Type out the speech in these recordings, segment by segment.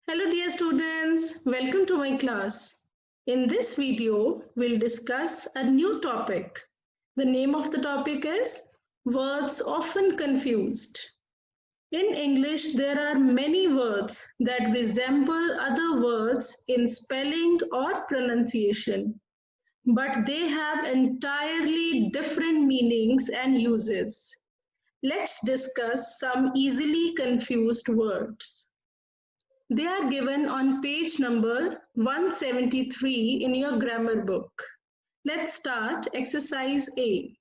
Hello dear students, welcome to my class. In this video, we'll discuss a new topic. The name of the topic is Words Often Confused. In English, there are many words that resemble other words in spelling or pronunciation, but they have entirely different meanings and uses. Let's discuss some easily confused words. They are given on page number 173 in your grammar book. Let's start exercise A.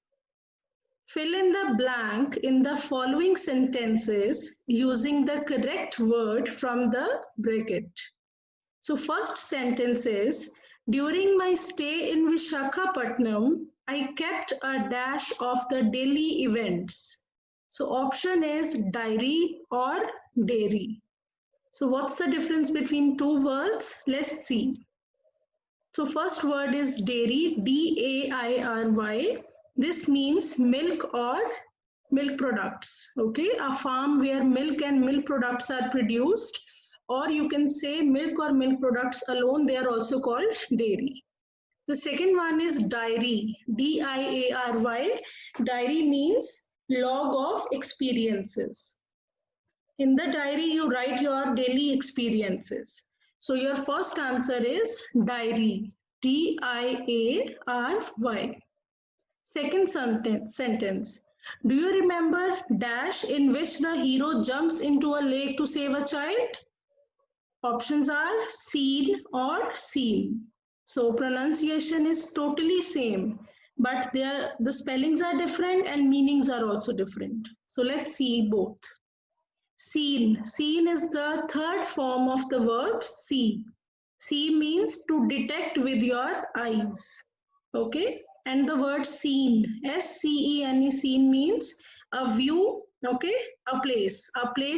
Fill in the blank in the following sentences using the correct word from the bracket. So first sentence is, during my stay in Vishakhapatnam, I kept a dash of the daily events. So option is diary or dairy. So what's the difference between two words? Let's see. So first word is dairy, D-A-I-R-Y. This means milk or milk products. Okay, a farm where milk and milk products are produced, or you can say milk or milk products alone, they are also called dairy. The second one is diary, D-I-A-R-Y. Diary means log of experiences. In the diary, you write your daily experiences. So your first answer is diary, D-I-A-R-Y. Second sentence. Do you remember dash in which the hero jumps into a lake to save a child? Options are seen or seen. So pronunciation is totally same, but the spellings are different and meanings are also different. So let's see both. Seen. Seen is the third form of the verb see. See means to detect with your eyes. Okay. And the word seen, S-C-E-N-E, seen means a view. Okay. A place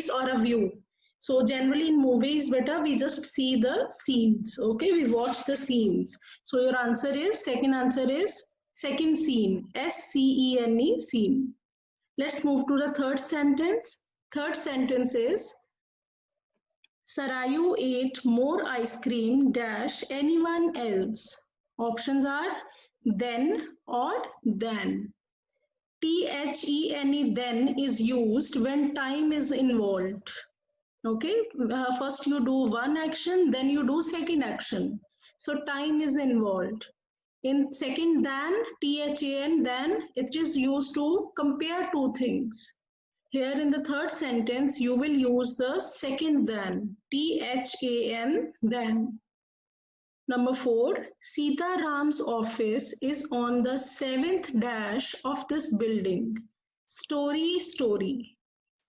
or a view. So generally in movies, beta, we just see the scenes. Okay. We watch the scenes. So your answer is, second answer is second scene, S-C-E-N-E, scene. Let's move to the third sentence. Third sentence is, Sarayu ate more ice cream dash anyone else. Options are then or than. THENE then is used when time is involved. Okay, first you do one action, then you do second action. So time is involved. In second than, THAN, then it is used to compare two things. Here in the third sentence, you will use the second than, THAN, than. Number 4, Sita Ram's office is on the 7th dash of this building. Story.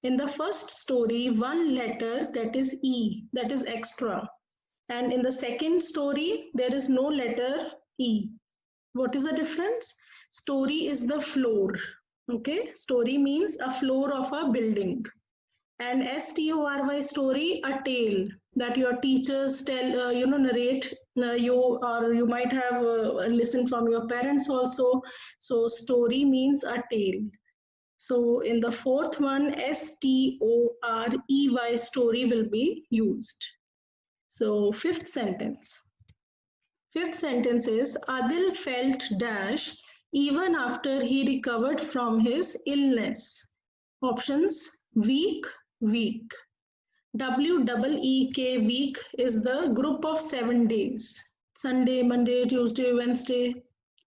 In the first story, one letter, that is E, that is extra. And in the second story, there is no letter E. What is the difference? Story is the floor. Okay, story means a floor of a building. And story, story, a tale that your teachers tell, narrate you, or you might have listened from your parents also. So story means a tale. So in the fourth one, STOREY, story will be used. So fifth sentence. Fifth sentence is, Adil felt dash even after he recovered from his illness. Options, weak. WEEK, week is the group of 7 days. Sunday, Monday, Tuesday, Wednesday,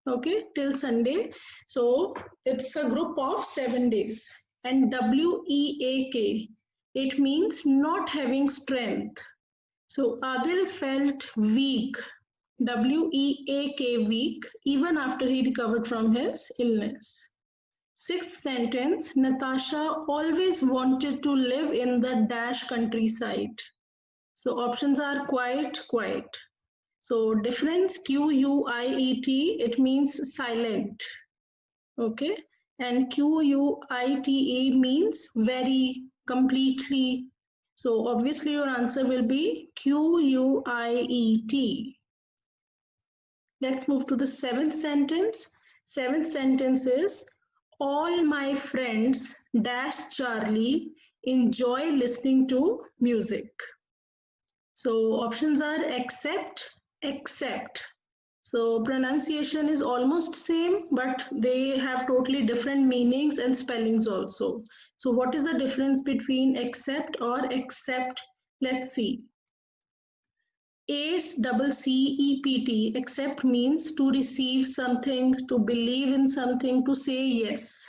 okay, till Sunday. So it's a group of 7 days. And WEAK, it means not having strength. So Adil felt weak, WEAK, weak, even after he recovered from his illness. Sixth sentence, Natasha always wanted to live in the dash countryside. So options are quiet. So difference, QUIET, it means silent. Okay. And QUITE means very, completely. So obviously your answer will be QUIET. Let's move to the seventh sentence. Seventh sentence is, all my friends dash Charlie enjoy listening to music. So options are accept, accept. So pronunciation is almost same, but they have totally different meanings and spellings also. So what is the difference between accept or accept? Let's see. ACCEPT, accept means to receive something, to believe in something, to say yes,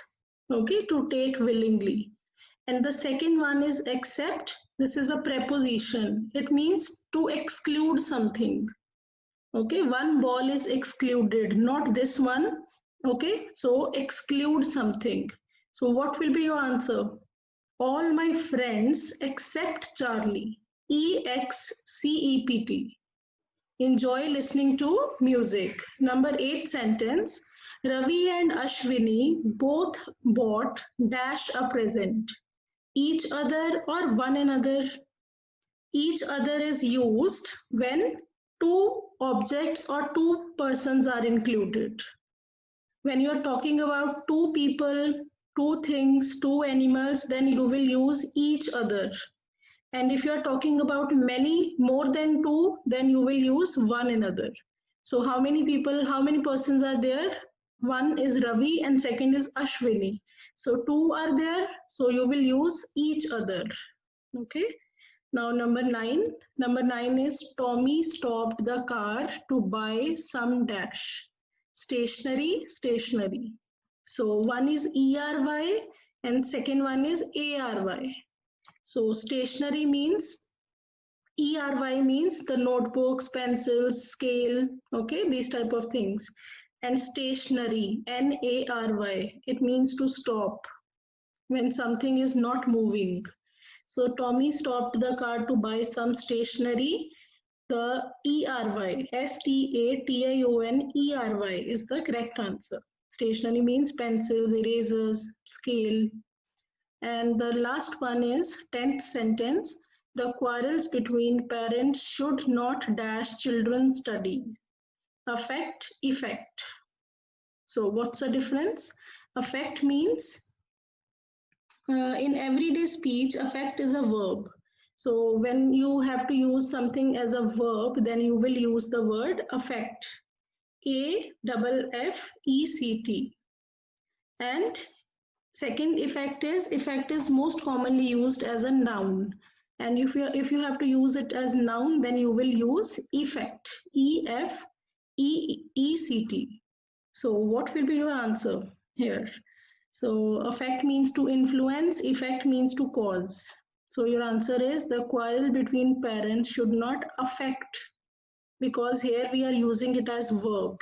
okay, to take willingly. And the second one is accept. This is a preposition. It means to exclude something. Okay, one ball is excluded, not this one. Okay, so exclude something. So what will be your answer? All my friends except Charlie. EXCEPT. Enjoy listening to music. Number 8 sentence. Ravi and Ashwini both bought dash a present. Each other or one another. Each other is used when two objects or two persons are included. When you are talking about two people, two things, two animals, then you will use each other. And if you are talking about many, more than two, then you will use one another. So how many people, how many persons are there? One is Ravi and second is Ashwini. So two are there, so you will use each other. Okay. Now number 9. Number 9 is Tommy stopped the car to buy some dash. Stationery, stationery. So one is ERY and second one is ARY. So stationery means ERY means the notebooks, pencils, scale, okay, these type of things. And stationery, NARY, it means to stop when something is not moving. So Tommy stopped the car to buy some stationery. The ERY, STATION, is the correct answer. Stationery means pencils, erasers, scale. And the last one is 10th sentence. The quarrels between parents should not dash children's studies. Affect, effect. So what's the difference? Affect means in everyday speech, affect is a verb. So when you have to use something as a verb, then you will use the word affect. AFFECT. And second effect is most commonly used as a noun. And if you have to use it as noun, then you will use effect. EFEECT. So what will be your answer here? So affect means to influence, effect means to cause. So your answer is the quarrel between parents should not affect, because here we are using it as verb.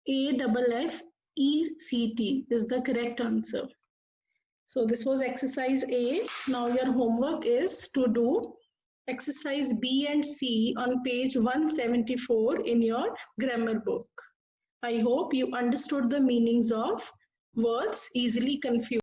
AFFECT is the correct answer. So this was exercise A. Now your homework is to do exercise B and C on page 174 in your grammar book. I hope you understood the meanings of words easily confused.